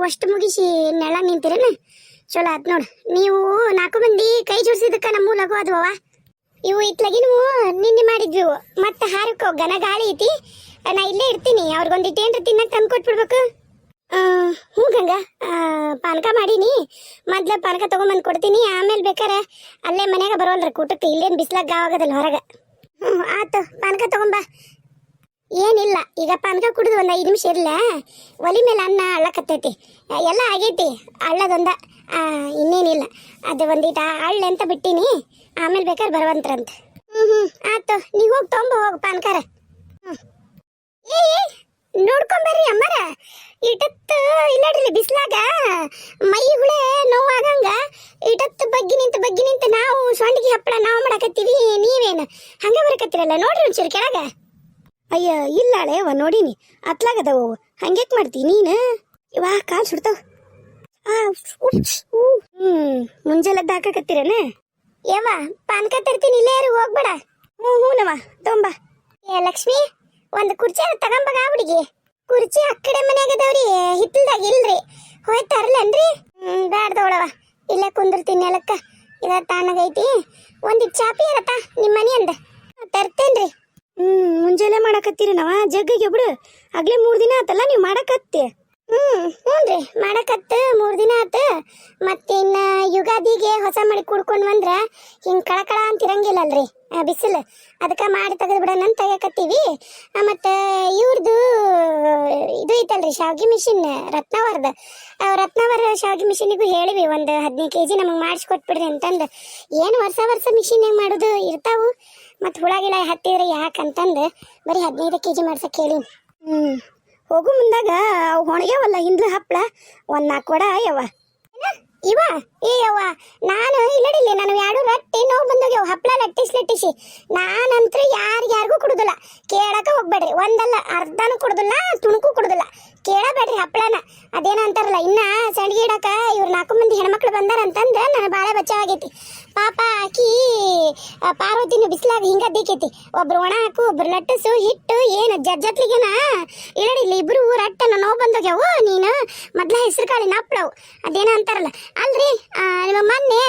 ಅಷ್ಟು ಮುಗಿಸಿ ನೆಳ ನಿಂತಿರೇನ ಚಲೋ ಆತ್ ನೋಡು. ನೀವು 4 ಮಂದಿ ಕೈ ಜೋಡಿಸಿದಕ್ಕ ನಮ್ಮ ಲಘು ಅದ್ವವ. ಇವು ಇತ್ಲಾಗಿನವು ನಿನ್ನೆ ಮಾಡಿದ್ವಿ. ಮತ್ತೆ ಹಾರಕ್ಕೆ ಹೋಗನ ಗಾಳಿ ಐತಿ. ನಾ ಇಲ್ಲೇ ಇರ್ತೀನಿ. ಅವ್ರಿಗೊಂದಿಟ್ಟು ಏನ್ರ ತಿನ್ನಕ್ಕೆ ತಂದು ಕೊಟ್ಬಿಡ್ಬೇಕು. ಹ್ಞೂ ಗಂಗಾ, ಪಾನಕ ಮಾಡೀನಿ. ಮೊದ್ಲು ಪಾನಕ ತೊಗೊಂಬಂದು ಕೊಡ್ತೀನಿ. ಆಮೇಲೆ ಬೇಕಾರೆ ಅಲ್ಲೇ ಮನ್ಯಾಗ ಬರೋಲ್ರಿ ಕೂಟಕ್ಕೆ. ಇಲ್ಲೇನು ಬಿಸ್ಲಾಗ ಗಾವಾಗದಲ್ಲ ಹೊರಗೆ. ಆತು, ಪಾನಕ ತಗೊಂಬ. ಏನಿಲ್ಲ, ಈಗ ಪಾನಕ ಕುಡಿದು ಒಂದು 5 ನಿಮಿಷ ಇರಲ್ಲ. ಒಲಿ ಮೇಲೆ ಅನ್ನ ಅಳ್ಳಕತ್ತೈತಿ. ಎಲ್ಲ ಆಗೈತಿ, ಅಳ್ಳದೊಂದ. ಇನ್ನೇನಿಲ್ಲ, ಅದು ಒಂದೀಟ ಅಳ್ಳೆ ಅಂತ ಬಿಟ್ಟೀನಿ. ಆಮೇಲೆ ಬೇಕಾದ್ರೆ ಬರವಂತ್ರಂತ. ಆತು, ನೀವು ಹೋಗಿ ಹೋಗು ಪಾನಕಾರ. ಏ ನೋಡ್ಕೊಂಬರ್ರಿ ಅಮ್ಮರ. ಇಟತ್ತು ಇಲ್ಲಡ್ರಿ ಬಿಸ್ಲಾಗ ಮೈ ಹುಳೆ ನೋವಾಗಂಗ ಇಟತ್ತು ಬಗ್ಗಿ ನಿಂತು ನಾವು ಸೊಂಡಿಗೆ ಹಪ್ಪಳ ನಾವು ಮಾಡಕತ್ತೀವಿ. ನೀವೇನು ಹಂಗೆ ಬರಕತ್ತೀರಲ್ಲ, ನೋಡ್ರಿ ಒಂಚೂರು ಕೆಳಗ. ಅಯ್ಯ ಇಲ್ಲಾಳೆ ಅವ ನೋಡಿನಿ, ಅತ್ಲಾಗದವು. ಹಂಗ್ಯಾಕ್ ಮಾಡ್ತೀನಿ ನೀನು? ಇವಾ ಕಾಲು ಸುಡ್ತಾವ. ಮುಂಜಾನೆದ್ದು ಹಾಕಕತ್ತೀರನ? ಯವ್ವ ಪಾನಕ ತರ್ತೀನಿ, ಇಲ್ಲೇ ಯಾರು ಹೋಗ್ಬೇಡ. ಹ್ಞೂನವ ತೊಂಬ. ಏ ಲಕ್ಷ್ಮಿ, ಒಂದು ಕುರ್ಚಿ ತಗೊಂಬಗ ಹುಡುಗಿ. ಕುರ್ಚಿ ಆ ಕಡೆ ಮನ್ಯಾಗದವ್ರಿ, ಹಿತ್ತಲ್ದಾಗ ಇಲ್ರಿ. ಹೋಯ್ತಾರಲ್ಲನ್ರಿ? ಬ್ಯಾಡ್ದವಳವ, ಇಲ್ಲೇ ಕುಂದಿರ್ತೀನಿ ನೆಲಕ್ಕ. ಇದ ತಾನಾಗೈತಿ. ಒಂದಿಟ್ಟು ಚಾಪಿ ಇರತ್ತ ನಿಮ್ಮ ಮನೆ ಅಂದ ತರ್ತೇನ್ರಿ. ಮುಂಜಾನೆ ಮಾಡಕತ್ತೀರಿ ನಾವ ಜಗ್ಗಿಗೆ ಬಿಡು. ಆಗ್ಲೇ 3 ದಿನ ಆತಲ್ಲ ನೀವು ಮಾಡಕತ್ತಿ. ಹ್ಞೂನ್ರಿ, ಮಾಡಕತ್ತ 3 ದಿನ ಆತ. ಮತ್ತಿನ್ನ ಯುಗಾದಿಗೆ ಹೊಸ ಮಡಿ ಕುಡ್ಕೊಂಡು ಬಂದ್ರ ಹಿಂಗೆ ಕಳಕಳ ಅಂತ ಇರಂಗಿಲ್ಲಲ್ರಿ ಬಿಸಿಲು. ಅದಕ್ಕೆ ಮಾಡಿ ತೆಗೆದು ಬಿಡೋಣ ಅಂತ ತೆಗಿಯಕತ್ತೀವಿ. ಮತ್ತು ಇವ್ರದ್ದು ಇದು ಐತಲ್ರಿ ಶಾವ್ಗಿ ಮಿಷಿನ್, ರತ್ನವರ ಶಾವ್ಗಿ ಮಿಷಿನಿಗೂ ಹೇಳಿವಿ. ಒಂದು 15 kg ನಮಗೆ ಮಾಡಿಸ್ಕೊಟ್ಬಿಡ್ರಿ ಅಂತಂದು. ಏನು ವರ್ಷ ಮಿಷಿನ್ ಹೆಂಗೆ ಮಾಡೋದು ಇರ್ತಾವು. ಮತ್ತು ಹುಳಗಿಳ ಹತ್ತಿದ್ರೆ ಯಾಕಂತಂದು ಬರೀ 15 kg ಮಾಡ್ಸಕ್ಕೆ ಹೇಳಿ. ಹೋಗು ಮುಂದಾಗ ಅವು ಹೊಣಗ್ಯಾವಲ್ಲ ಹಿಂದ್ಲು ಹಪ್ಪಳ ಒಂದು 4 ಕೊಡ ಯವ್ವ. ಇವ ಏ ಯವ್ವ, ನಾನು ಇಲ್ಲಡಿಲ್ಲ, ನಾನು 2 ರೊಟ್ಟಿ ನೋವು ಬಂದೋಗ್ಯವ ಹಪ್ಪಳ ಲಟ್ಟಿಸಿ. ನಾನಂತೂ ಯಾರಿಗೂ ಕುಡುದಿಲ್ಲ. ಕೇಳಕ ಹೋಗ್ಬೇಡ್ರಿ. ಒಂದಲ್ಲ ಅರ್ಧನೂ ಕುಡುದಿಲ್ಲ, ತುಣುಕು ಕುಡುದಿಲ್ಲ. ಕೇಳಬೇಡ್ರಿ ಹಪ್ಪಳನ. ಅದೇನೋ ಅಂತಾರಲ್ಲ, ಇನ್ನ ಸಂಡಿಗೆ ಇಡಕ ಇವ್ರು 4 ಮಂದಿ ಹೆಣ್ಮಕ್ಳು ಬಂದಾರ ಅಂತಂದ್ರೆ ನನ್ನ ಬಾಳೆ ಬಚಾವಾಗೈತಿ. ಪಾಪ ಆಕಿ ಪಾರ್ವತಿನ ಬಿಸಿಲಾಗ ಹಿಂಗದ್ದೀಕೈತಿ. ಒಬ್ರು ಒಣ ಹಾಕು, ಒಬ್ರು ಲಟ್ಟಿಸು, ಹಿಟ್ಟು ಏನು ಜಜ್ಜತ್ಲಿಗೆನ ಇರಡಿಲ್ಲ. ಇಬ್ರು ರಟ್ಟನ ನೋವು ಬಂದೋಗ್ಯಾವು. ನೀನು ಮೊದ್ಲ ಹೆಸರು ಕಾಳಿನ ಹಪ್ಪಳವು ಅದೇನೋ ಅಂತಾರಲ್ಲ ಅಲ್ರಿ. ನಿಮ್ಮ ಮೊನ್ನೆ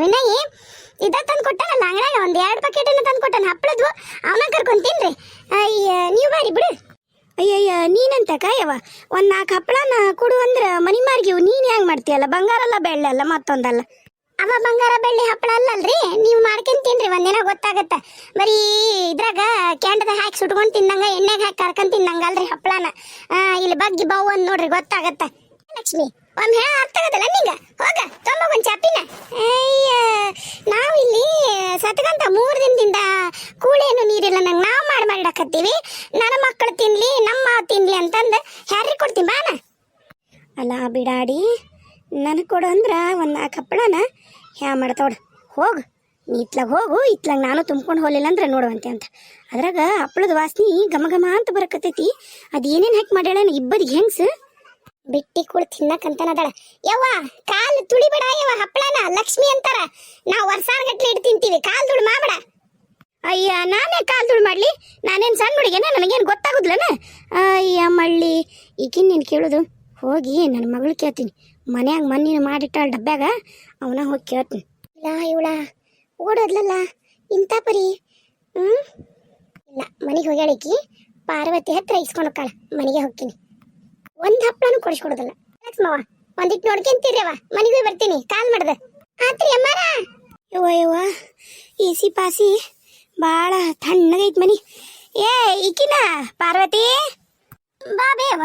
ವಿನಯ್ ಇದ ತಂದು ಕೊಟ್ಟಾನಲ್ಲ ಅಂಗಡ್ಯಾಗ, ಒಂದು 2 ಪ್ಯಾಕೆಟನ್ನು ತಂದು ಕೊಟ್ಟಾನ ಹಪ್ಪಳದ್ವು. ಅವನ ಕರ್ಕೊಂತೀನ್ರಿ. ಅಯ್ಯ ನೀವು ಬಾರಿ ಬಿಡು. ಅಯ್ಯಯ್ಯ ನೀನಂತ ಕಾಯವ, ಒಂದು 4 ಹಪ್ಪಳನ ಕೊಡು ಅಂದ್ರೆ ಮನಿ ಮಾರ್ಗಿವು. ನೀನು ಹೆಂಗೆ ಮಾಡ್ತೀಯಲ್ಲ? ಬಂಗಾರ ಅಲ್ಲ ಬೆಳ್ಳಿ ಅಲ್ಲ ಮತ್ತೊಂದಲ್ಲ. ಅವ ಬಂಗಾರ ಬೆಳ್ಳಿ ಹಪ್ಪಳ ಅಲ್ಲಲ್ರಿ, ನೀವು ಮಾಡ್ಕೊಂತೀನ್ರಿ. ಒಂದಿನ ಗೊತ್ತಾಗತ್ತ. ಬರೀ ಇದ್ರಾಗ ಕ್ಯಾಂಡದ ಹಾಕಿ ಸುಟ್ಕೊಂಡು ತಿಂದಂಗ, ಎಣ್ಣೆಗೆ ಹಾಕಿ ಕರ್ಕೊಂಡ್ ತಿಂದಂಗ ಅಲ್ರಿ ಹಪ್ಪಳನ. ಇಲ್ಲಿ ಬಗ್ಗಿ ಬಾವು ಅಂದ್ ನೋಡ್ರಿ ಗೊತ್ತಾಗತ್ತ. ಲಕ್ಷ್ಮಿ ಒಮ್ಮೆ ಹೇಳ ಅರ್ಥ ಆಗತ್ತಲ್ಲ ನಿಂಗ? ಹೋಗ ತೊಂಬಗೊಂದು ಚಾಪಿನ. ಅಯ್ಯ ನಾವಿಲ್ಲಿ ಸತ್ಕಂತ 3 ದಿನದಿಂದ ಕೂಳೇನು ನೀರಿಲ್ಲ ನಂಗೆ. ನಾವು ಮಾಡಿಡಕತ್ತೀವಿ. ನನ್ನ ಮಕ್ಕಳು ತಿನ್ಲಿ, ನಮ್ಮ ಮಾವು ತಿನ್ಲಿ ಅಂತಂದು ಯಾರಿಗೆ ಕೊಡ್ತೀನಿ ಬಾನ? ಅಲ್ಲ ಬಿಡಾಡಿ, ನನಗೆ ಕೊಡು ಅಂದ್ರೆ ಒಂದು 4 ಹಪ್ಪಳನ ಹ್ಯಾ ಮಾಡ್ತೋಡು. ಹೋಗು ನೀ ಇತ್ಲಾಗ ಹೋಗು. ಇತ್ಲಾಗ ನಾನು ತುಂಬ್ಕೊಂಡು ಹೋಗಲಿಲ್ಲ ಅಂದ್ರೆ ನೋಡುವಂತೆ ಅಂತ. ಅದ್ರಾಗ ಹಪ್ಪಳದ ವಾಸನೆ ಘಮ ಅಂತ ಬರಕತ್ತೈತಿ. ಅದು ಏನೇನು ಹಾಕಿ ಮಾಡ್ಯಾಳ ಇಬ್ಬರಿಗೆ ಹೆಂಗ್ಸು ಬಿಟ್ಟಿ ಕೂಡ ತಿನ್ನಕಂತನದಳ. ಯವ್ವ ಕಾಲು ತುಳಿಬೇಡ ಯವ್ವ, ಹಪ್ಪಳನ ಲಕ್ಷ್ಮಿ ಅಂತಾರ. ನಾವು ವರ್ಷಾನ್ಗಟ್ಲೆ ಇಟ್ಟು ತಿಂತೀವಿ. ಕಾಲು ತುಳು ಮಾಡಬೇಡ. ಅಯ್ಯ ನಾನೇ ಕಾಲು ತುಳು ಮಾಡಲಿ? ನಾನೇನು ಸಣ್ಣ ಹುಡುಗೇನ? ನನಗೇನು ಗೊತ್ತಾಗುದಿಲ್ಲನ? ಅಯ್ಯ ಮಳ್ಳಿ, ಈಗಿನ ನೀನು ಕೇಳೋದು ಹೋಗಿ ನನ್ನ ಮಗಳು ಕೇಳ್ತೀನಿ. ಮನ್ಯಾಗ ಮಣ್ಣಿನ ಮಾಡಿಟ್ಟಾಳ ಡಬ್ಬ್ಯಾಗ, ಅವನ ಹೋಗಿ ಕೇಳ್ತೀನಿ. ಇಲ್ಲ ಇವಳ ಓಡೋದ್ಲಲ್ಲ ಇಂಥ ಪರಿ. ಇಲ್ಲ, ಮನೆಗೆ ಹೋಗ್ಯಾಳಿಕಿ. ಪಾರ್ವತಿ ಹತ್ರ ಇಸ್ಕೊಂಡು ಹೋಗ್ಕಾಳ. ಮನೆಗೆ ಹೋಗ್ತೀನಿ. ಒಂದು ಹಪ್ಪಳನು ಕೊಡಿಸ್ಕೊಡೋದಲ್ಲ. ಲಕ್ಷ್ಮವ್ವ ಒಂದಿಟ್ಟು ನೋಡ್ಕೊಂತೀರವ, ಮನೆಗೆ ಬರ್ತೀನಿ. ಕಾಲ್ ಮಾಡ್ದೆ ಆತ್ರಿ ಅಮ್ಮಾರ. ಯವ್ವ ಈಸಿ ಪಾಸಿ ಭಾಳ ತಣ್ಣಗೈತ್ ಮನಿ. ಏ ಈಕಿನ ಪಾರ್ವತಿ ಬಾ ಬೇವ,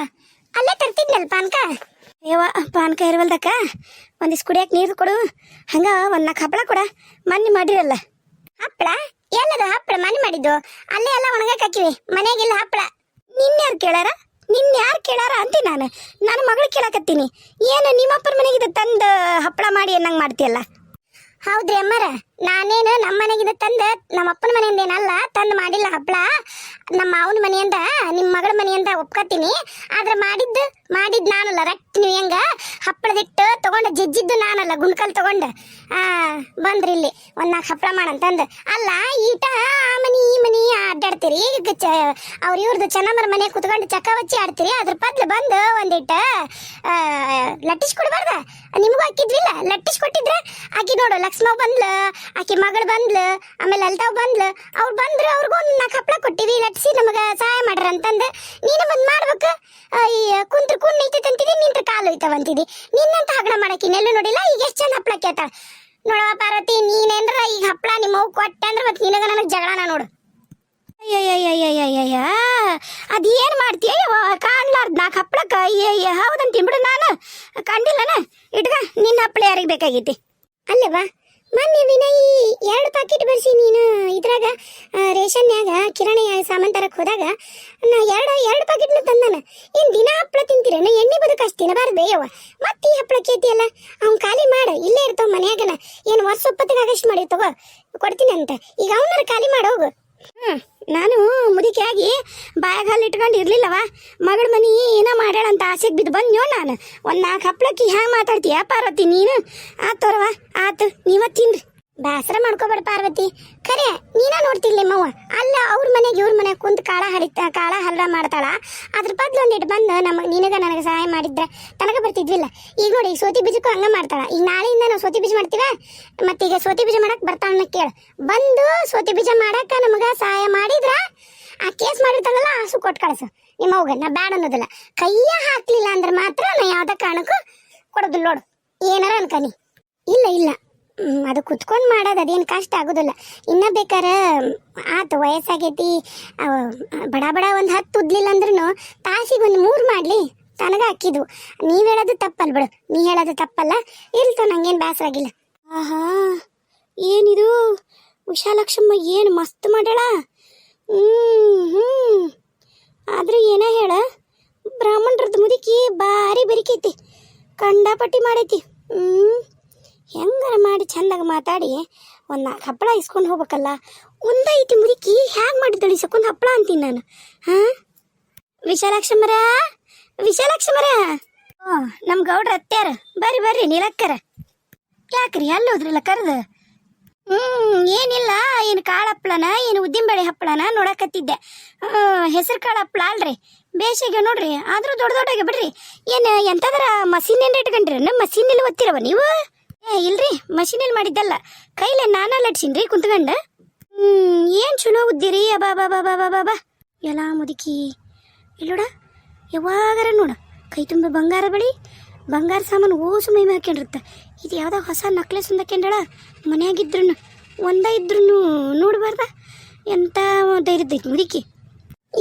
ಅಲ್ಲೇ ತರ್ತಿದ್ನಲ್ಲ ಪಾನಕ. ಯವ್ವ ಪಾನಕ ಇರುವಲ್ದಕ್ಕ, ಒಂದಿಷ್ಟು ಕುಡಿಯಕ್ಕೆ ನೀರು ಕೊಡು. ಹಂಗ ಒಂದು 4 ಹಪ್ಪಳ ಕೊಡ. ಮನೆ ಮಾಡಿರಲ್ಲ ಹಪ್ಪಳ. ಎಲ್ಲದು ಹಪ್ಪಳ ಮನೆ ಮಾಡಿದ್ದು? ಅಲ್ಲೇ ಎಲ್ಲ ಒಣಗಕ್ಕೆ ಹಾಕಿವಿ, ಮನೆಯಾಗಿಲ್ಲ ಹಪ್ಪಳ. ನಿನ್ಯಾರು ಕೇಳಾರ ಅಂತಿ ನಾನು. ನನ್ನ ಮಗಳು ಕೇಳಕತ್ತೀನಿ. ಏನು ನಿಮ್ಮಪ್ಪರ ಮನೆಗಿದ ತಂದು ಹಪ್ಪಳ ಮಾಡಿ ಅನ್ನಂಗೆ ಮಾಡ್ತೀಯಲ್ಲ? ಹೌದ್ರಿ ಅಮ್ಮಾರ, ನಾನೇನು ನಮ್ಮ ಮನೆಗಿದ ತಂದು ನಮ್ಮ ಅಪ್ಪನ ಮನೆಯಿಂದ ಏನಲ್ಲ ತಂದು ಮಾಡಿಲ್ಲ ಹಪ್ಪಳ. ನಮ್ಮ ಮಾವನ ಮನೆಯಿಂದ ನಿಮ್ಮ ಮಗಳ ಮನೆಯಿಂದ ಒಪ್ಕೋತೀನಿ. ಆದ್ರೆ ಮಾಡಿದ್ ನಾನಲ್ಲ, ರಟ್ ನೀವು ಹೆಂಗ ಹಪ್ಪಳದಿಟ್ಟು ತಗೊಂಡು ಜಜ್ಜಿದ್ದು ನಾನಲ್ಲ, ಗುಂಡ್ಕಲ್ ತಗೊಂಡು ಬಂದ್ರಿ ಇಲ್ಲಿ ಒಂದ್ 4 ಹಪ್ಪಳ ಮಾಡಂತಂದು. ಅಲ್ಲ ಈಟ ಆ ಮನಿ ಈ ಮನಿ ಅಡ್ಡಾಡ್ತೀರಿ, ಅವ್ರ ಇವ್ರದ್ದು ಚೆನ್ನಮ್ಮರ ಮನೆ ಕುತ್ಕೊಂಡು ಚಕ್ಕ ವಚ್ಚಿ ಆಡ್ತೀರಿ. ಅದ್ರ ಬದ್ಲು ಬಂದು ಒಂದಿಟ್ಟ ಲಟ್ಟಿಸ್ ಕೊಡ್ಬಾರ್ದ? ನಿಮಗೂ ಹಾಕಿದ್ವಿಲ್ಲ, ಲಟ್ಟಿಸ್ ಕೊಟ್ಟಿದ್ರೆ ಆಕಿ ನೋಡು, ಲಕ್ಷ್ಮವ್ ಬಂದ್ಲು, ಆಕಿ ಮಗಳು ಬಂದ್ಲು, ಆಮೇಲೆ ಲಲಿತಾವ್ ಬಂದ್ಲು, ಅವ್ರು ಬಂದ್ರು, ಅವ್ರಿಗೂ ಒಂದು 4 ಹಪ್ಪಳ ಕೊಟ್ಟಿವಿ, ಲಟ್ಸಿ ನಮಗ ಸಹಾಯ ಮಾಡ್ರ ಅಂತಂದು. ನೀನು ಬಂದ್ ಮಾಡ್ಬೇಕು. ಕುಂತ್ರ ಕುಣ್ ಐತೈತೆ ಅಂತಿದಿ, ನಿಂತ್ರ ಕಾಲು ಐತವ ಅಂತಿದಿ. ನಿನ್ನಂತ ಹಗಣ ಮಾಡಕ್ಕೆ ಇನ್ನೆಲ್ಲೂ ನೋಡಿಲ್ಲ. ಈಗ ಎಷ್ಟು ಚಂದ ಹಪ್ಪಳ ಕೇಳ್ತಾಳ ನೋಡವ ಪಾರ್ವತಿ. ನೀನೇನ್ರ ಈಗ ಹಪ್ಪಳ ನಿಮ್ಮ ಅವ್ವ ಕೊಟ್ಟೆ ಅಂದ್ರೆ ಮತ್ತೆ ನಿನಗ ನನಗೆ ಜಗಳನ ನೋಡು. ಅಯ್ಯಯ್ಯಯ್ಯಯ್ಯಯ್ಯಯ್ಯ, ಅದೇನು ಮಾಡ್ತೀಯ ಕಾಣ್ಲಾರ್ದು 4 ಹಪ್ಪಳಕ್ಕ? ಅಯ್ಯಯ್ಯ, ಹೌದಂತ ತಿನ್ಬಿಡು, ನಾನು ಕಂಡಿಲ್ಲನ. ಇಟ್ಗ ನಿನ್ನ ಹಪ್ಪಳ ಯಾರಿಗೆ ಬೇಕಾಗೈತಿ ಅಲ್ಲವಾ? ಮೊನ್ನೆ ವಿನಯ್ 2 ಪ್ಯಾಕೆಟ್ ಬರ್ಸಿ ನೀನು ಇದ್ರಾಗ ರೇಷನ್ಯಾಗ ಕಿರಾಣಿ ಸಾಮಾನ್ ತರಕ್ ಹೋದಾಗ ನಾ ಎರಡು ಪ್ಯಾಕೆಟ್ನ ತಂದಾನ. ಏನ್ ದಿನ ಹಪ್ಪಳ ತಿಂತೀರೇನ? ಎಣ್ಣೆ ಬದುಕಷ್ಟು ತಿನ್ನಬಾರ್ದು ಯವ್ವ. ಮತ್ತೆ ಈ ಹಪ್ಪಳ ಕೇತಿಯಲ್ಲ, ಅವ್ನು ಖಾಲಿ ಮಾಡ, ಇಲ್ಲೇ ಇರ್ತಾವ ಮನ್ಯಾಗನ. ಏನು ವರ್ಷ 20ಗೆ ಆಗಷ್ಟು ಮಾಡಿ ತಗೋ, ಕೊಡ್ತೀನಿ ಅಂತ. ಈಗ ಅವನಾರ ಖಾಲಿ ಮಾಡೋಗು. ನಾನು ಮುದುಕಿಯಾಗಿ ಬಾಯಾಗ ಹಾಲು ಇಟ್ಕೊಂಡು ಇರ್ಲಿಲ್ಲವ. ಮಗಳ ಮನಿ ಏನೋ ಮಾಡ್ಯಾಳ ಅಂತ ಆಸೆಗೆ ಬಿದ್ದು ಬಂದ್ನೋ ನಾನು. ಒಂದು 4 ಹಪ್ಪಳಕ್ಕಿ ಹ್ಯಾಂಗ ಮಾತಾಡ್ತೀಯ ಪಾರ್ವತಿ ನೀನು? ಆತೋರವ, ಆತು, ನೀವ ತಿನ್ರಿ. ಬೇಸರ ಮಾಡ್ಕೋಬೇಡ ಪಾರ್ವತಿ, ಖರೆ ನೀನ ನೋಡ್ತಿಲ್ಲ ನಿಮ್ಮವ್ವ. ಅಲ್ಲ ಅವ್ರ ಮನೆಗೆ ಇವ್ರ ಮನೆಗೆ ಕುಂತು ಕಾಳ ಹಲ್ರ ಮಾಡ್ತಾಳ. ಅದ್ರ ಬದ್ಲು ಒಂದಿಟ್ಟು ಬಂದು ನಿನಗ ನನಗೆ ಸಹಾಯ ಮಾಡಿದ್ರೆ ತನಕ ಬರ್ತಿದ್ವಿಲ್ಲ. ಈಗ ನೋಡಿ, ಈಗ ಸೋತಿ ಬೀಜಕ್ಕೂ ಹಂಗ ಮಾಡ್ತಾಳ. ಈಗ ನಾಳೆಯಿಂದ ನಾವು ಸೋತಿ ಬೀಜ ಮಾಡ್ತೀವ, ಮತ್ತೀಗ ಸೋತಿ ಬೀಜ ಮಾಡಕ್ ಬರ್ತಾಳ ಕೇಳು. ಬಂದು ಸೋತಿ ಬೀಜ ಮಾಡಾಕ ನಮಗ ಸಹಾಯ ಮಾಡಿದ್ರ ಆ ಕೇಸ್ ಮಾಡಿರ್ತಾಳಲ್ಲ, ಹಸು ಕೊಟ್ಟು ಕಳಸು ನಿಮ್ಮವ್ಗ. ನಾ ಬ್ಯಾಡ ಅನ್ನೋದಿಲ್ಲ. ಕೈಯ ಹಾಕ್ಲಿಲ್ಲ ಅಂದ್ರೆ ಮಾತ್ರ ನಾ ಯಾವ್ದ ಕಾರಣಕ್ಕೂ ಕೊಡೋದಿಲ್ಲ ನೋಡು, ಏನಾರ ಅನ್ಕನಿ. ಇಲ್ಲ ಅದು ಕುತ್ಕೊಂಡು ಮಾಡೋದು ಅದೇನು ಕಷ್ಟ ಆಗೋದಿಲ್ಲ. ಇನ್ನ ಬೇಕಾರ ಆತು, ವಯಸ್ಸಾಗೈತಿ, ಬಡ ಒಂದು 10 ಉದ್ಲಿಲ್ಲ ಅಂದ್ರೂ ತಾಸಿಗೆ ಒಂದು 3 ಮಾಡಲಿ ತನಗ ಹಾಕಿದ್ವು. ನೀವ್ ಹೇಳೋದು ತಪ್ಪಲ್ಲ ಬಿಡು, ನೀ ಹೇಳೋದು ತಪ್ಪಲ್ಲ. ಇರ್ತವ, ನಂಗೇನು ಬೇಸರ ಆಗಿಲ್ಲ. ಆಹಾ, ಏನಿದು ವಿಶಾಲಕ್ಷಮ್ಮ ಏನು ಮಸ್ತ್ ಮಾಡ್ಯಾಳ. ಆದ್ರೆ ಏನ ಹೇಳ, ಬ್ರಾಹ್ಮಣರದ್ದು ಮುದುಕಿ ಭಾರಿ ಬರಿಕೈತಿ, ಕಂಡಾಪಟ್ಟಿ ಮಾಡೈತಿ. ಹೆಂಗಾರ ಮಾಡಿ ಚಂದಾಗ ಮಾತಾಡಿ ಒಂದು 4 ಹಪ್ಪಳ ಇಸ್ಕೊಂಡು ಹೋಗ್ಬೇಕಲ್ಲ. ಒಂದೈತಿ ಮುದುಕಿ ಹ್ಯಾಂಗ ಮಾಡಿದ್ದಳು ಇಸ್ಕೊಂಡು ಹಪ್ಪಳ ಅಂತೀನಿ ನಾನು. ವಿಶಾಲಾಕ್ಷಮ್ಮರ, ನಮ್ಮ ಗೌಡ್ರ ಅತ್ಯಾರ, ಬರ್ರಿ ನೀಲಕ್ಕರ. ಯಾಕ್ರಿ ಅಲ್ಲಿ ಹೋದ್ರಲ್ಲ ಕರೆದು? ಏನಿಲ್ಲ, ಏನು ಕಾಳು ಹಪ್ಪಳನ ಏನು ಉದ್ದಿನಬೇಳೆ ಹಪ್ಪಳನ ನೋಡಕತ್ತಿದ್ದೆ. ಹೆಸರು ಕಾಳು ಹಪ್ಪಳ ಅಲ್ರಿ, ಬೇಸಿಗೆ ನೋಡ್ರಿ, ಆದ್ರೂ ದೊಡ್ಡಗೆ ಬಿಡ್ರಿ. ಏನು ಎಂತದ್ರ ಮಷೀನ್ ಇಟ್ಕೊಂಡ್ರಿ? ನಮ್ಮ ಮಷೀನಲ್ಲಿ ಒತ್ತಿರವ ನೀವು? ಇಲ್ರಿ, ಮಷೀನಲ್ಲಿ ಮಾಡಿದ್ದಲ್ಲ, ಕೈಲೇ ನಾನಾ ಲಟ್ಸಿನ್ರಿ ಕುಂತ್ಕಂಡ. ಏನು ಚಲೋ ಉದ್ದಿರಿ. ಅಬಾ ಎಲ್ಲ ಮುದುಕಿ ಇಲ್ಲೋಡ, ಯಾವಾಗಾರ ನೋಡ ಕೈ ತುಂಬ ಬಂಗಾರ ಬಳಿ, ಬಂಗಾರ ಸಾಮಾನು ಓಸು ಮೈ ಹಾಕ್ಕೊಂಡಿರುತ್ತೆ. ಇದು ಯಾವ್ದೋ ಹೊಸ ನಕ್ಲೆಸ್ ಒಂದು ಹಾಕ್ಯಂಡಳ. ಮನ್ಯಾಗಿದ್ರು ಒಂದ ಇದ್ರು ನೋಡ್ಬಾರ್ದ, ಎಂತ ಧೈರ್ಯದೈತಿ ಮುದುಕಿ.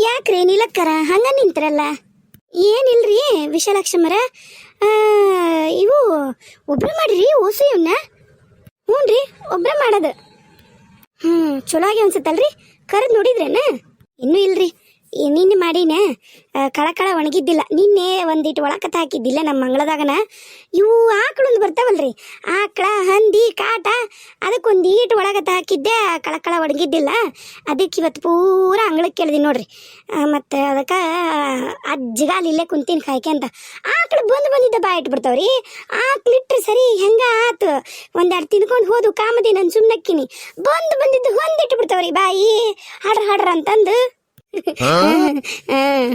ಯಾಕ್ರಿ ನೀಲಕ್ಕರ ಹಂಗ ನಿಂತ್ರಲ್ಲ? ಏನಿಲ್ರಿ ವಿಶಾಲಾಕ್ಷಮ್ಮರ, ಇವು ಒಬ್ರ ಮಾಡಿರಿ ಓಸು ಇವನ್ನ? ಹ್ಞೂ ರೀ, ಒಬ್ರ ಮಾಡೋದು. ಚಲೋ ಆಗಿ ಅನ್ಸುತ್ತಲ್ರಿ? ಕರೆದು ನೋಡಿದ್ರೇನ? ಇನ್ನೂ ಇಲ್ರಿ, ನಿನ್ನೆ ಮಾಡಿನ, ಕಳ ಒಣಗಿದ್ದಿಲ್ಲ. ನಿನ್ನೆ ಒಂದಿಟ್ಟು ಒಳಕತ್ತ ಹಾಕಿದ್ದಿಲ್ಲ ನಮ್ಮ ಮಂಗಳದಾಗನ. ಇವು ಆಕಳೊಂದು ಬರ್ತಾವಲ್ರಿ, ಆಕಳ ಹಂದಿ ಕಾಟ, ಅದಕ್ಕೊಂದು ಈಟು ಒಳಗತ್ತ ಹಾಕಿದ್ದೆ, ಕಳ ಒಣಗಿದ್ದಿಲ್ಲ. ಅದಕ್ಕೆ ಇವತ್ತು ಪೂರ ಅಂಗಳಕ್ಕೆ ಕೇಳಿದಿ ನೋಡ್ರಿ. ಮತ್ತು ಅದಕ್ಕೆ ಅಜ್ಜಗಾಲ ಇಲ್ಲೇ ಕುಂತೀನಿ ಕಾಯ್ಕೆ. ಆಕಳು ಬಂದಿದ್ದ ಬಾಯಿ ಇಟ್ಬಿಡ್ತಾವ್ರಿ. ಆಕ್ಳಿಟ್ರೆ ಸರಿ ಹೆಂಗ ಆತು, 1-2 ತಿನ್ಕೊಂಡು ಹೋದು ಕಾಮದಿ ನಾನು ಸುಮ್ಮನಕ್ಕಿನಿ. ಬಂದಿದ್ದು ಹೊಂದಿಟ್ಟು ಬಿಡ್ತಾವ್ರಿ ಬಾಯಿ, ಹಾಡ್ರ ಅಂತಂದು.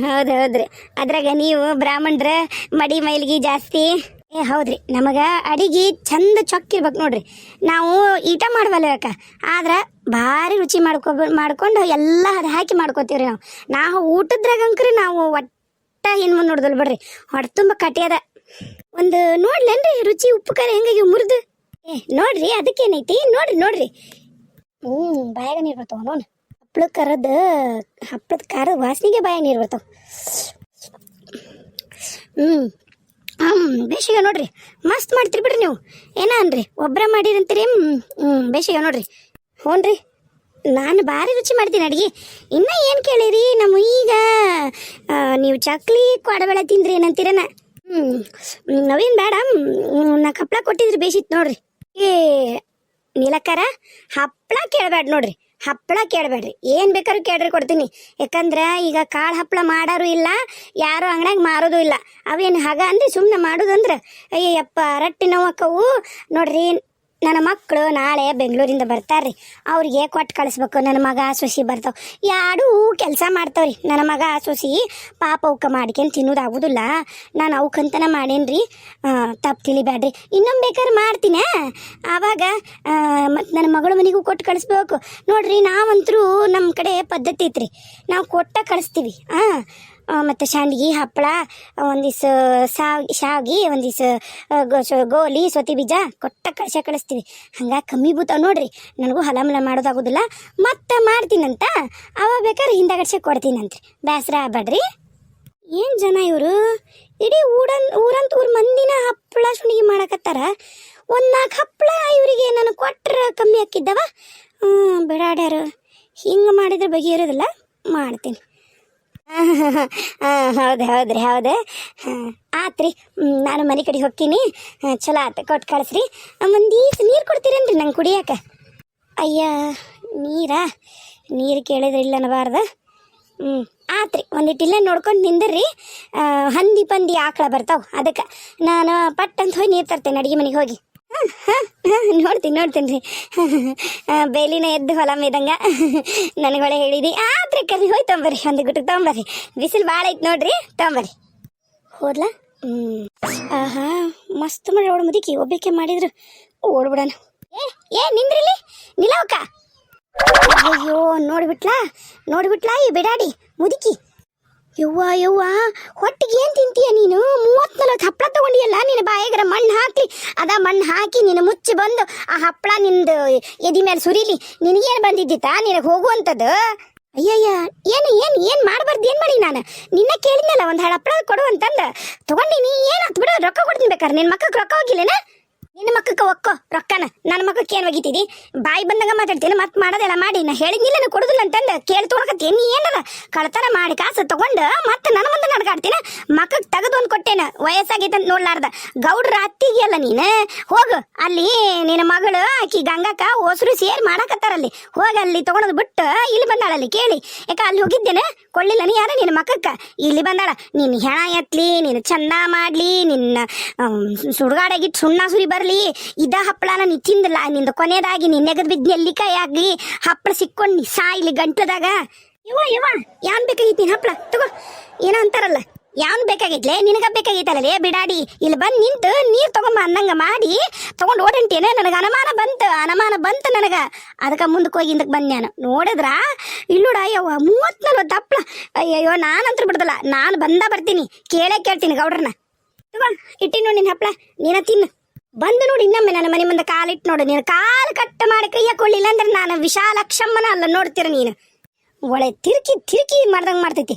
ಹೌದ್ರಿ, ಅದ್ರಾಗ ನೀವು ಬ್ರಾಹ್ಮಣರ ಮಡಿ ಮೈಲಿಗೆ ಜಾಸ್ತಿ. ಹೌದ್ರಿ, ನಮಗ ಅಡಿಗೆ ಚಂದ ಚೊಕ್ಕಿರ್ಬೇಕು ನೋಡ್ರಿ. ನಾವು ಈಟ ಮಾಡ್ವಲ್ಲ ಅಕ್ಕ, ಆದ್ರ ಭಾರಿ ರುಚಿ ಮಾಡ್ಕೊಂಡು ಎಲ್ಲ ಅದು ಹಾಕಿ ಮಾಡ್ಕೋತೀವ್ರಿ ನಾವು ಊಟದ್ರಾಗಂಕ್ರಿ ನಾವು ಒಟ್ಟ ಏನು ಮುಂದೆ ನೋಡ್ದಲ್ ಬಿಡ್ರಿ, ಹೊಟ್ಟೆ ತುಂಬ ಕಟ್ಟಿಯದ. ಒಂದು ನೋಡ್ಲೇನ್ರಿ ರುಚಿ ಉಪ್ಪು ಖಾರ ಹೆಂಗಾಗಿ ಮುರಿದು? ನೋಡ್ರಿ, ಅದಕ್ಕೇನೈತಿ ನೋಡ್ರಿ. ಬಾಯಾಗ ನೀರು ಬರ್ತಾವ ನೋಡು. ಹಪ್ಪಳದ ಖಾರದ ವಾಸನೆಗೆ ಬಾಯಾಗ ನೀರು ಬರ್ತಾವ. ಬೇಸಿಗೆ ನೋಡ್ರಿ, ಮಸ್ತ್ ಮಾಡ್ತೀರಿ ಬಿಡ್ರಿ ನೀವು. ಏನ ಅನ್ರಿ, ಒಬ್ಬರ ಮಾಡಿರಂತೀರಿ. ಬೇಸಿಗೆ ನೋಡ್ರಿ. ಹ್ಞೂ, ನಾನು ಭಾರಿ ರುಚಿ ಮಾಡ್ತೀನಿ ಅಡುಗೆ. ಇನ್ನೂ ಏನು ಕೇಳಿರಿ, ನಮ್ಮ ಈಗ ನೀವು ಚಕ್ಲಿ ಕೊಡಬೇಳೆ ತಿಂದ್ರಿ ಏನಂತೀರನ? ನಾವೇನು ಬೇಡ, 4 ಹಪ್ಪಳ ಕೊಟ್ಟಿದ್ರಿ ಬೇಸಿತ್ತು ನೋಡ್ರಿ. ನೀಲಕ್ಕರ ಹಪ್ಪಳ ಕೇಳಬೇಡ ನೋಡ್ರಿ, ಹಪ್ಪಳ ಕೇಳಬೇಡ್ರಿ, ಏನು ಬೇಕಾದ್ರೂ ಕೇಳ್ರಿ ಕೊಡ್ತೀನಿ. ಯಾಕಂದ್ರೆ ಈಗ ಕಾಳು ಹಪ್ಪಳ ಮಾಡೋರು ಇಲ್ಲ, ಯಾರು ಅಂಗಡ್ಯಾಗ ಮಾರೋದು ಇಲ್ಲ. ಅವೇನು ಹಾಗ ಅಂದ್ರೆ ಸುಮ್ಮನೆ ಮಾಡೋದಂದ್ರೆ ಅಯ್ಯಪ್ಪ ರಟ್ಟಿ ನೋವಕ್ಕವು ನೋಡ್ರಿ. ನನ್ನ ಮಕ್ಕಳು ನಾಳೆ ಬೆಂಗಳೂರಿಂದ ಬರ್ತಾರ್ರಿ, ಅವ್ರಿಗೆ ಕೊಟ್ಟು ಕಳಿಸ್ಬೇಕು. ನನ್ನ ಮಗ ಸೊಸಿ ಬರ್ತಾವೆ, ಯಾರೂ ಕೆಲಸ ಮಾಡ್ತಾವ್ರಿ. ನನ್ನ ಮಗ ಸೊಸಿ ಪಾಪ ಅವಕ್ಕೆ ಮಾಡ್ಕೊಂಡು ತಿನ್ನೋದಾಗೋದಿಲ್ಲ. ನಾನು ಅವಕ್ಕಂತನ ಮಾಡೇನ್ರಿ, ತಪ್ಪು ತಿಳಿಬೇಡ್ರಿ. ಇನ್ನೊಮ್ಮೆ ಬೇಕಾದ್ರೆ ಮಾಡ್ತೀನಿ. ಆವಾಗ ಮತ್ತು ನನ್ನ ಮಗಳ ಮನೆಗೂ ಕೊಟ್ಟು ಕಳಿಸ್ಬೇಕು. ನೋಡ್ರಿ ನಾವಂತರೂ ನಮ್ಮ ಕಡೆ ಪದ್ಧತಿ ಐತ್ರಿ, ನಾವು ಕೊಟ್ಟ ಕಳಿಸ್ತೀವಿ. ಮತ್ತು ಶಾಂಡ್ಗಿ ಹಪ್ಪಳ, ಒಂದಿವ್ಸ ಶಾವ್ಗಿ, ಒಂದಿವ್ಸ ಗೋಲಿ ಸೊತಿ ಬೀಜ ಕೊಟ್ಟ ಕಳಿಸ್ತೀವಿ. ಹಂಗಾಗಿ ಕಮ್ಮಿ ಬೂತಾವ ನೋಡ್ರಿ. ನನಗೂ ಹಲಮಲ ಮಾಡೋದಾಗೋದಿಲ್ಲ, ಮತ್ತೆ ಮಾಡ್ತೀನಂತ ಅವಾಗ ಬೇಕಾದ್ರೆ ಹಿಂದಗಡ್ಸೆ ಕೊಡ್ತೀನಂತ್ರಿ. ಬೇಸರ ಆಗ್ಬೇಡ್ರಿ. ಏನು ಜನ ಇವರು, ಇಡೀ ಊರಂತ ಊರು ಮಂದಿನ ಹಪ್ಪಳ ಸುಣಿಗೆ ಮಾಡಕತ್ತಾರ. ಒಂದು 4 ಹಪ್ಪಳ ಇವರಿಗೆ ನಾನು ಕೊಟ್ರೆ ಕಮ್ಮಿ ಹಾಕಿದ್ದವ. ಬಿಡಾಡ್ಯಾರು, ಹಿಂಗೆ ಮಾಡಿದ್ರೆ ಬಗೆಯಿರೋದಿಲ್ಲ, ಮಾಡ್ತೀನಿ. ಹೌದ್ರಿ ಹೌದು. ಆತ್ರಿ, ನಾನು ಮನೆ ಕಡೆ ಹೋಗ್ತೀನಿ. ಚಲೋ ಆತ, ಕೊಟ್ಟು ಕಳಿಸ್ರಿ. ಒಂದೀಸು ನೀರು ಕೊಡ್ತೀರೇನ್ರಿ ನಂಗೆ ಕುಡಿಯಾಕ? ಅಯ್ಯ, ನೀರು ಕೇಳಿದ್ರೆ ಇಲ್ಲ ಅನ್ನಬಾರ್ದು. ಆತ್ರಿ, ಒಂದಿಟ್ಟು ಇಲ್ಲೇ ನೋಡ್ಕೊಂಡು ನಿಂದಿರ್ರಿ. ಹಂದಿ ಪಂದಿ ಆಕಳ ಬರ್ತಾವೆ, ಅದಕ್ಕೆ ನಾನು ಪಟ್ಟಂತ ಹೋಗಿ ನೀರು ತರ್ತೇನೆ ಅಡುಗೆ ಮನೆಗೆ ಹೋಗಿ. ನೋಡ್ತೀನಿ ರೀ. ಬೇಲಿನ ಎದ್ದು ಹೊಲ ಮೇದಂಗ ನನಗೊಳೆ ಹೇಳಿದಿ. ಆದ್ರೆ ಕರಿ ಹೋಯ್ ತೊಂಬರ್ರಿ, ಒಂದು ಗುಟ್ಟು ತೊಂಬರ್ರಿ. ಬಿಸಿಲು ಭಾಳ ಐತೆ ನೋಡ್ರಿ, ತೊಂಬರ್ರಿ. ಹೋದ್ಲಾ? ಆಹಾ, ಮಸ್ತ್ ಮಾಡಿ ಓಡ್ ಮುದುಕಿ ಒಬ್ಬಕ್ಕೆ ಮಾಡಿದ್ರು. ಓಡ್ಬಿಡೋಣ. ಏ ನಿಂದ್ರಿಲ್ಲಿ, ನಿಲವಕ್ಕ. ಅಯ್ಯೋ, ನೋಡ್ಬಿಟ್ಲಾ ಈ ಬಿಡಾಡಿ ಮುದುಕಿ. ಯವ್ವ ಹೊಟ್ಟಿಗೆ ಏನು ತಿಂತೀಯ ನೀನು? 30-40 ಹಪ್ಪಳ ತಗೊಂಡಿಯಲ್ಲ, ನಿನ್ನ ಬಾಯಿಗರ ಮಣ್ಣು ಹಾಕಲಿ. ಮಣ್ಣು ಹಾಕಿ ನೀನು ಮುಚ್ಚಿ ಬಂದು ಆ ಹಪ್ಪಳ ನಿಂದು ಎದಿ ಮೇಲೆ ಸುರಿಲಿ. ನಿನಗೇನು ಬಂದಿದ್ದಿತ್ತಾ ನಿನಗೆ ಹೋಗುವಂಥದ್ದು? ಅಯ್ಯಯ್ಯ, ಏನು ಮಾಡಬಾರ್ದು. ಏನು ಮಾಡಿ ನಾನು ನಿನ್ನ ಕೇಳಿದ್ನಲ್ಲ ಒಂದು ಹಪ್ಪಳ ಕೊಡು ಅಂತಂದು ತಗೊಂಡಿನಿ. ಏನು ಹತ್ತು ಬಿಡು, ರೊಕ್ಕ ಕೊಡ್ತೀನಿ ಬೇಕಾರೆ. ನಿನ್ನ ಮಕ್ಕಕ್ಕೆ ರೊಕ್ಕ ಹೋಗಿಲ್ಲೇನ? ನಿನ್ನ ಮಕ್ಕಕ್ಕೆ ಒಕ್ಕೋ ರೊಕ್ಕನ, ನನ್ನ ಮಕ್ಕಕ್ಕೆ ಏನು ಒಗಿತಿದಿ? ಬಾಯಿ ಬಂದಾಗ ಮಾತಾಡ್ತೀನಿ, ಮತ್ತೆ ಮಾಡೋದೆಲ್ಲ ಮಾಡಿ. ನಾ ಹೇಳಿದ್ನಿಲ್ಲ ನಾನು ಕೊಡುದಿಲ್ಲ ಅಂತಂದು ಕೇಳಿ ತೊಗೊಳಕತ್ತೀನಿ. ನೀ ಏನದ ಕಳ್ತನ ಮಾಡಿ ಕಾಸು ತಗೊಂಡು ಮತ್ತೆ ನನ್ನ ಮುಂದೆ ನಡ್ಕಾಡ್ತೀನಿ. ಮಕ್ಕಕ್ಕೆ ತೆಗೆದು ಒಂದು ಕೊಟ್ಟೇನ, ವಯಸ್ಸಾಗೈತೆ ಅಂತ ನೋಡ್ಲಾರ್ದ. ಗೌಡ್ರ ಅತ್ತಿಗೆ ಅಲ್ಲ ನೀನು. ಹೋಗು ಅಲ್ಲಿ, ನಿನ್ನ ಮಗಳು ಆಕಿ ಗಂಗಾಕ ಹೊಸರು ಸೇರಿ ಮಾಡಾಕತ್ತಾರಲ್ಲಿ. ಹೋಗಿ ಅಲ್ಲಿ ತೊಗೊಳೋದು ಬಿಟ್ಟು ಇಲ್ಲಿ ಬಂದಾಳಲ್ಲಿ ಕೇಳಿ. ಯಾಕೆ ಅಲ್ಲಿ ಹೋಗಿದ್ದೇನೆ ಕೊಳ್ಳಿಲ್ಲ ನೀ ಯಾರ ನಿನ್ನ ಮಕ್ಕಕ್ಕೆ? ಇಲ್ಲಿ ಬಂದಾಳ. ನೀನು ಹೆಣ ಎತ್ಲಿ, ನೀನು ಚಂದ ಮಾಡಲಿ, ನಿನ್ನ ಸುಡುಗಾಡಾಗಿಟ್ಟು ಸುಣ್ಣ ಸುರಿ ಬರಲಿ, ಇದ ಹಪ್ಪಳನ ನೀ ತಿಂದಿಲ್ಲ. ನಿಂದ ಕೊನೆಯದಾಗಿ ನಿನ್ನೆಗದ್ ಬಿದ್ದು ನೆಲ್ಲಿಕಾಯಿ ಆಗ್ಲಿ ಹಪ್ಪಳ ಸಿಕ್ಕೊಂಡು ಸಾಯಿಲಿ ಗಂಟ್ಲದಾಗ. ಯವ್ವ ಯಾನ್ ಬೇಕಾಗಿತ್ತು ನೀನು ಹಪ್ಪಳ ತಗೋ. ಏನೋ ಅಂತಾರಲ್ಲ, ಯಾನ್ ಬೇಕಾಗಿತ್ಲೆ? ನಿನಗ ಬೇಕಾಗಿತ್ತಲ್ಲೇ ಬಿಡಾಡಿ. ಇಲ್ಲಿ ಬಂದು ನಿಂತು ನೀರು ತಗೊಂಬ ಅಂದಂಗ ಮಾಡಿ ತಗೊಂಡು ಓಡಂಟೇನೆ. ನನಗೆ ಅನುಮಾನ ಬಂತು ನನಗೆ. ಅದಕ್ಕೆ ಮುಂದಕ್ಕೆ ಹೋಗಿ ಇಂದಕ್ಕೆ ಬಂದು ನಾನು ನೋಡಿದ್ರ ಇಲ್ಲೋಡ. ಅಯ್ಯವ್ವ 30-40 ಹಪ್ಪಳ. ಅಯ್ಯಯ್ಯೋ, ನಾನಂತೂ ಬಿಡ್ದಲ್ಲ. ನಾನು ಬರ್ತೀನಿ, ಕೇಳ್ತೀನಿ ಗೌಡ್ರನ್ನ. ತಗೋ ಇಟ್ಟಿ ನೋಡಿ ನಿನ್ನ ಹಪ್ಪಳ, ನೀನ ತಿನ್ನು. ಬಂದು ನೋಡಿ ಇನ್ನೊಮ್ಮೆ ನನ್ನ ಮನೆ ಮುಂದೆ ಕಾಲಿಟ್ಟು ನೋಡು. ನೀನು ಕಾಲು ಕಟ್ಟ ಮಾಡಿ ಕೈಯ ಕೊಳ್ಳಿಲ್ಲ ಅಂದ್ರೆ ನಾನು ವಿಶಾಲಕ್ಷಮ್ಮನ ಅಲ್ಲ. ನೋಡ್ತೀರ ನೀನು ಒಳ್ಳೆ ತಿರುಕಿ ಮಾಡ್ದಂಗೆ ಮಾಡ್ತೈತಿ.